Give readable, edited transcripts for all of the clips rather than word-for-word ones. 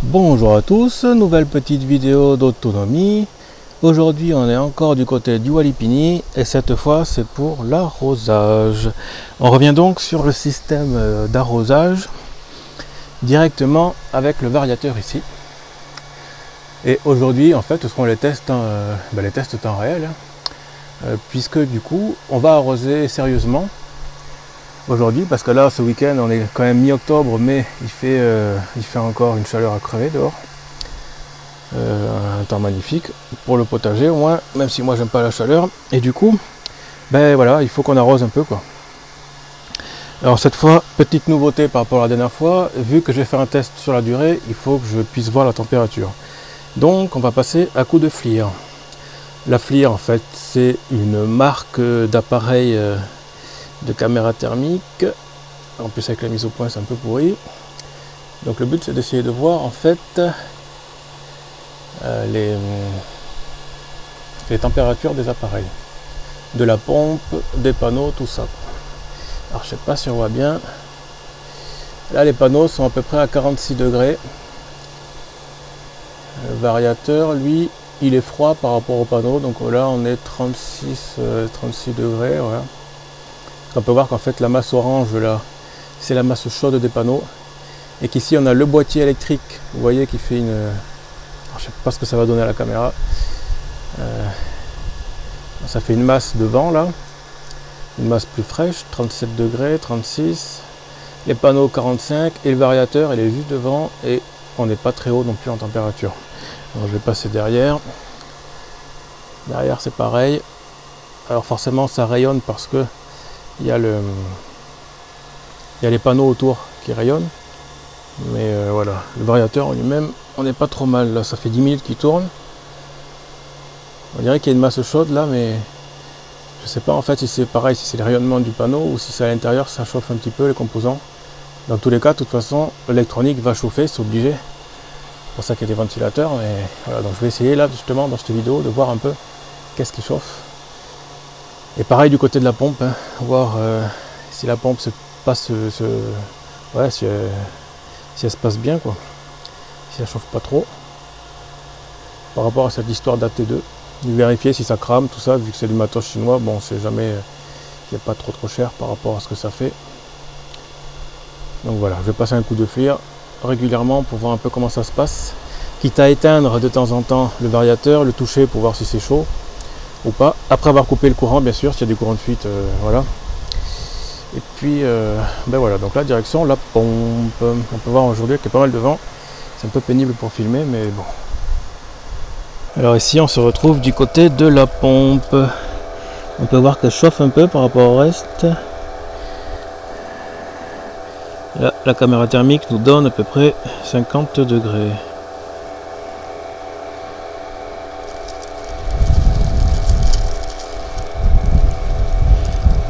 Bonjour à tous, nouvelle petite vidéo d'autonomie. Aujourd'hui on est encore du côté du Walipini et cette fois c'est pour l'arrosage. On revient donc sur le système d'arrosage directement avec le variateur ici. Et aujourd'hui en fait ce seront les tests, les tests temps réel, puisque du coup on va arroser sérieusement aujourd'hui, parce que là ce week-end on est quand même mi-octobre, mais il fait encore une chaleur à crever dehors. Un temps magnifique pour le potager au moins, même si moi j'aime pas la chaleur. Et du coup ben voilà, il faut qu'on arrose un peu quoi. Alors cette fois, petite nouveauté par rapport à la dernière fois, vu que je vais faire un test sur la durée, il faut que je puisse voir la température. Donc on va passer à coup de FLIR. La FLIR en fait c'est une marque d'appareil de caméra thermique. En plus avec la mise au point c'est un peu pourri. Donc le but c'est d'essayer de voir en fait les températures des appareils, de la pompe, des panneaux, tout ça. Alors je sais pas si on voit bien. Là les panneaux sont à peu près à 46 degrés. Le variateur lui il est froid par rapport au panneau, donc là on est 36 degrés. Voilà. On peut voir qu'en fait la masse orange là c'est la masse chaude des panneaux, et qu'ici on a le boîtier électrique, vous voyez, qui fait une... Alors, je sais pas ce que ça va donner à la caméra. Ça fait une masse de vent là, une masse plus fraîche, 37 degrés, 36, les panneaux 45, et le variateur il est juste devant et on n'est pas très haut non plus en température. Alors, je vais passer derrière. Derrière c'est pareil. Alors forcément ça rayonne parce que il y a les panneaux autour qui rayonnent, mais voilà, le variateur en lui-même on n'est pas trop mal. Là ça fait 10 minutes qu'il tourne. On dirait qu'il y a une masse chaude là, mais je sais pas en fait si c'est pareil, si c'est le rayonnement du panneau ou si c'est à l'intérieur, ça chauffe un petit peu les composants. Dans tous les cas, de toute façon, l'électronique va chauffer, c'est obligé. C'est pour ça qu'il y a des ventilateurs. Et voilà, donc je vais essayer là justement dans cette vidéo de voir un peu qu'est-ce qui chauffe. Et pareil du côté de la pompe, hein, voir si la pompe ouais, si elle se passe bien quoi, si elle chauffe pas trop. Par rapport à cette histoire d'AT2. Vérifier si ça crame, tout ça, vu que c'est du matos chinois, bon, c'est jamais, il n'est pas trop cher par rapport à ce que ça fait. Donc voilà, je vais passer un coup de FLIR régulièrement pour voir un peu comment ça se passe, quitte à éteindre de temps en temps le variateur, le toucher pour voir si c'est chaud ou pas, après avoir coupé le courant bien sûr, s'il y a des courants de fuite, voilà. Et puis, ben voilà, donc là, direction la pompe. On peut voir aujourd'hui qu'il y a pas mal de vent, c'est un peu pénible pour filmer, mais bon. Alors ici on se retrouve du côté de la pompe. On peut voir qu'elle chauffe un peu par rapport au reste. Là, la caméra thermique nous donne à peu près 50 degrés.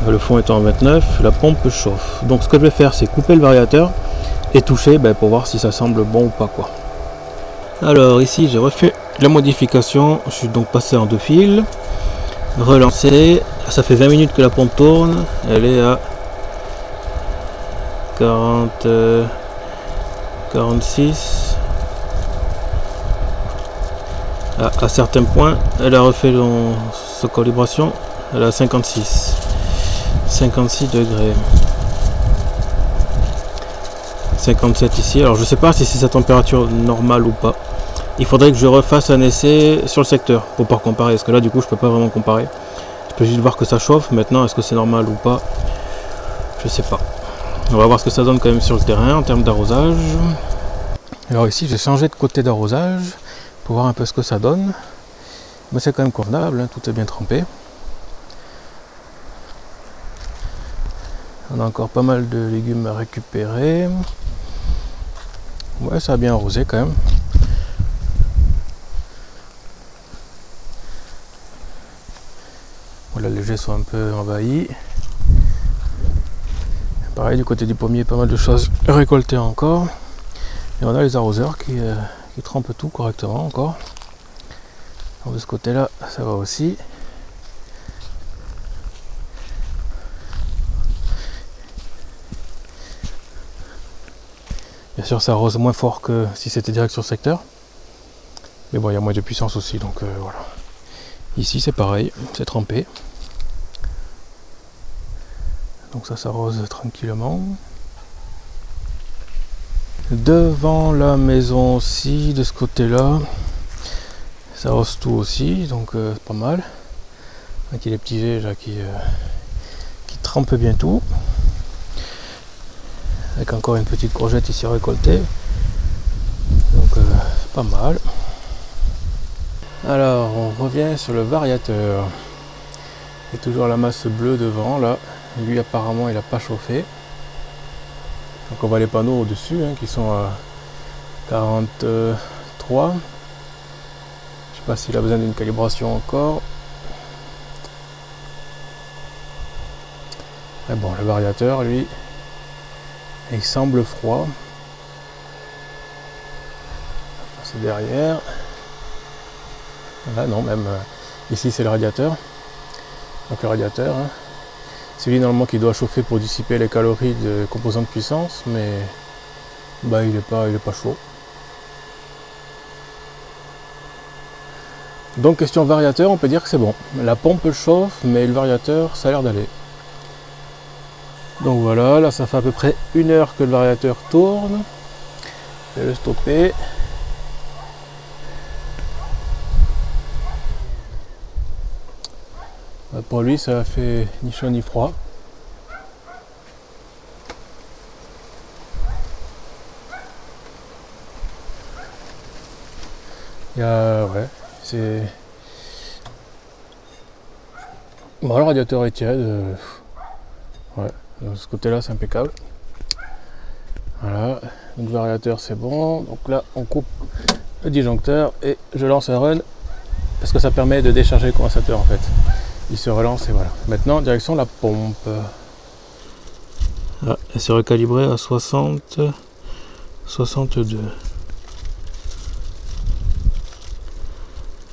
Le fond étant à 29, la pompe chauffe. Donc ce que je vais faire c'est couper le variateur et toucher pour voir si ça semble bon ou pas quoi. Alors ici j'ai refait la modification, je suis donc passé en 2 fils, relancé, ça fait 20 minutes que la pompe tourne, elle est à 46, à certains points elle a refait sa calibration, elle est à 56 degrés, 57 ici. Alors je sais pas si c'est sa température normale ou pas. Il faudrait que je refasse un essai sur le secteur pour pouvoir comparer, parce que là du coup je peux pas vraiment comparer. Je peux juste voir que ça chauffe. Maintenant est-ce que c'est normal ou pas, je sais pas. On va voir ce que ça donne quand même sur le terrain en termes d'arrosage. Alors ici j'ai changé de côté d'arrosage pour voir un peu ce que ça donne. Mais c'est quand même convenable, hein, tout est bien trempé. On a encore pas mal de légumes à récupérer. Ouais, ça a bien arrosé quand même. Voilà, les jets sont un peu envahis. Pareil du côté du pommier, pas mal de choses récoltées encore. Et on a les arroseurs qui trempent tout correctement encore. Alors de ce côté là ça va aussi. Bien sûr, ça arrose moins fort que si c'était direct sur secteur. Mais bon, il y a moins de puissance aussi, donc voilà. Ici, c'est pareil, c'est trempé. Donc ça s'arrose tranquillement. Devant la maison aussi, de ce côté-là, ça arrose tout aussi, donc c'est pas mal. Donc il y a les petits jets là qui trempent bien tout. Avec encore une petite courgette ici récoltée. Donc pas mal. Alors on revient sur le variateur. Il y a toujours la masse bleue devant là. Lui apparemment il n'a pas chauffé. Donc on voit les panneaux au-dessus qui sont à 43. Je sais pas s'il a besoin d'une calibration encore. Mais bon, le variateur lui, il semble froid. C'est derrière. Là non, même ici c'est le radiateur. Donc le radiateur, c'est lui normalement qui doit chauffer pour dissiper les calories de composants de puissance, mais bah il est pas chaud. Donc question variateur, on peut dire que c'est bon. La pompe chauffe, mais le variateur ça a l'air d'aller. Donc voilà, là ça fait à peu près 1 heure que le variateur tourne. Je vais le stopper. Pour lui ça a fait ni chaud ni froid. Il y a, ouais, c'est... Bon, le radiateur est tiède. Ouais, de ce côté-là, c'est impeccable. Voilà, donc le variateur, c'est bon. Donc là, on coupe le disjoncteur et je lance un run parce que ça permet de décharger le condensateur en fait. Il se relance et voilà. Maintenant, direction la pompe. Ah, elle s'est recalibrée à 60, 62.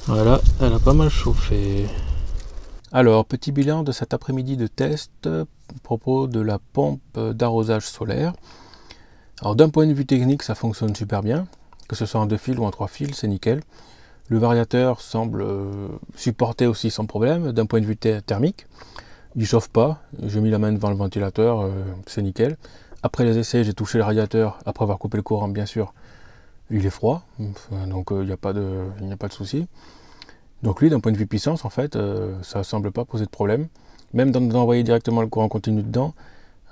Voilà, elle a pas mal chauffé. Alors, petit bilan de cet après-midi de test à propos de la pompe d'arrosage solaire. Alors, d'un point de vue technique, ça fonctionne super bien. Que ce soit en 2 fils ou en 3 fils, c'est nickel. Le variateur semble supporter aussi sans problème d'un point de vue thermique. Il ne chauffe pas. J'ai mis la main devant le ventilateur, c'est nickel. Après les essais, j'ai touché le radiateur après avoir coupé le courant, bien sûr. Il est froid, donc il n'y a pas de souci. Donc lui, d'un point de vue puissance, en fait, ça ne semble pas poser de problème. Même d'envoyer directement le courant continu dedans,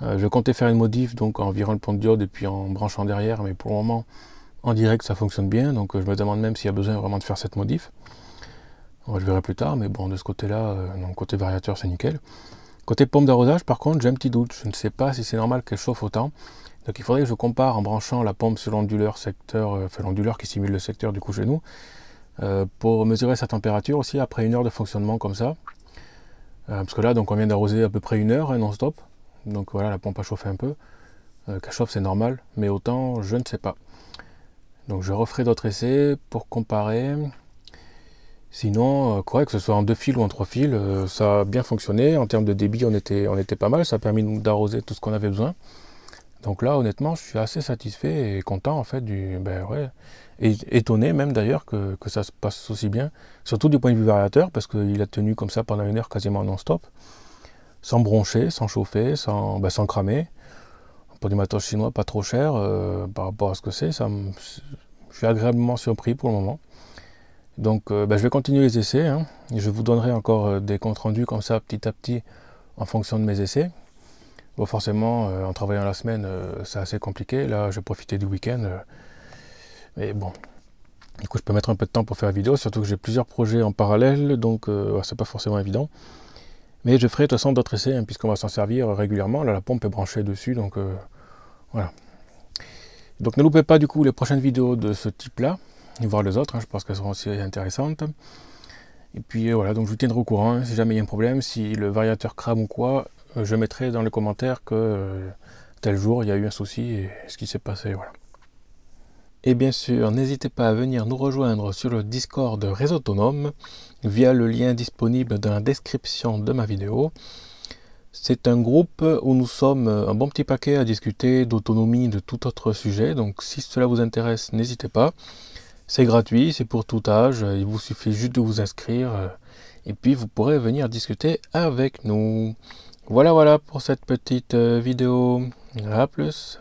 je comptais faire une modif donc en virant le pont de diode et puis en branchant derrière, mais pour le moment, en direct, ça fonctionne bien. Donc je me demande même s'il y a besoin vraiment de faire cette modif. Je verrai plus tard, mais bon, de ce côté-là, côté variateur, c'est nickel. Côté pompe d'arrosage, par contre, j'ai un petit doute. Je ne sais pas si c'est normal qu'elle chauffe autant. Donc il faudrait que je compare en branchant la pompe sur l'onduleur secteur, enfin l'onduleur qui simule le secteur du coup chez nous, pour mesurer sa température aussi après 1 heure de fonctionnement comme ça. Parce que là, donc on vient d'arroser à peu près 1 heure non-stop. Donc voilà, la pompe a chauffé un peu. Qu'elle chauffe, c'est normal, mais autant, je ne sais pas. Donc je referai d'autres essais pour comparer. Sinon, correct, que ce soit en 2 fils ou en 3 fils, ça a bien fonctionné. En termes de débit, on était pas mal. Ça a permis d'arroser tout ce qu'on avait besoin. Donc là, honnêtement, je suis assez satisfait et content en fait et étonné même d'ailleurs que ça se passe aussi bien. Surtout du point de vue variateur, parce qu'il a tenu comme ça pendant 1 heure quasiment non-stop, sans broncher, sans chauffer, sans cramer. Pour du matos chinois pas trop cher par rapport à ce que c'est, je suis agréablement surpris pour le moment. Donc je vais continuer les essais, et je vous donnerai encore des comptes rendus comme ça petit à petit en fonction de mes essais. Bon, forcément, en travaillant la semaine, c'est assez compliqué. Là, j'ai profité du week-end. Mais bon, du coup, je peux mettre un peu de temps pour faire la vidéo, surtout que j'ai plusieurs projets en parallèle, donc c'est pas forcément évident. Mais je ferai de toute façon d'autres essais, puisqu'on va s'en servir régulièrement. Là, la pompe est branchée dessus, donc voilà. Donc ne loupez pas du coup les prochaines vidéos de ce type-là, et voir les autres, je pense qu'elles seront aussi intéressantes. Et puis voilà, donc je vous tiendrai au courant, si jamais il y a un problème, si le variateur crame ou quoi, je mettrai dans les commentaires que tel jour il y a eu un souci et ce qui s'est passé, voilà. Et bien sûr, n'hésitez pas à venir nous rejoindre sur le Discord Réseau Autonome via le lien disponible dans la description de ma vidéo. C'est un groupe où nous sommes un bon petit paquet à discuter d'autonomie, de tout autre sujet. Donc si cela vous intéresse, n'hésitez pas. C'est gratuit, c'est pour tout âge. Il vous suffit juste de vous inscrire. Et puis vous pourrez venir discuter avec nous. Voilà pour cette petite vidéo. À plus.